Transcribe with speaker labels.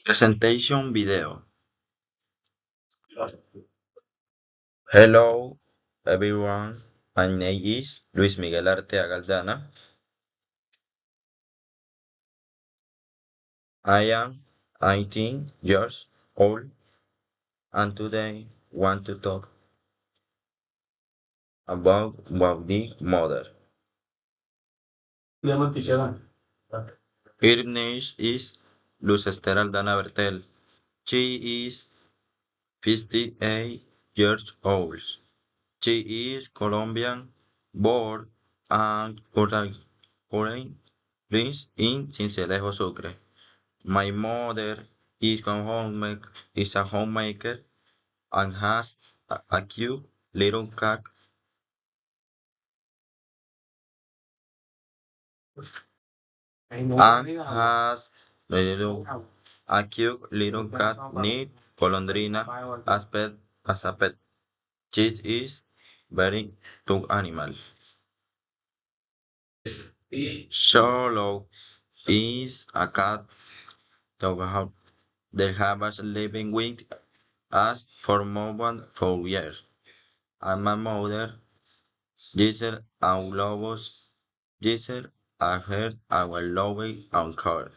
Speaker 1: Presentation video. Hello everyone, my name is Luis Miguel Arteaga Aldana. I am 18 years old and today want to talk about the mother. Her name is Luz Esther Aldana Bertel. She is 58 years old. She is Colombian born and currently lives in Cincelejo, Sucre. My mother is a homemaker and has a cute little cat named Golondrina as a pet. She is very to animal. Solo is a cat that has living with us for more than 4 years. And my mother, Giselle, our lovers, Giselle, I heard our loving and care.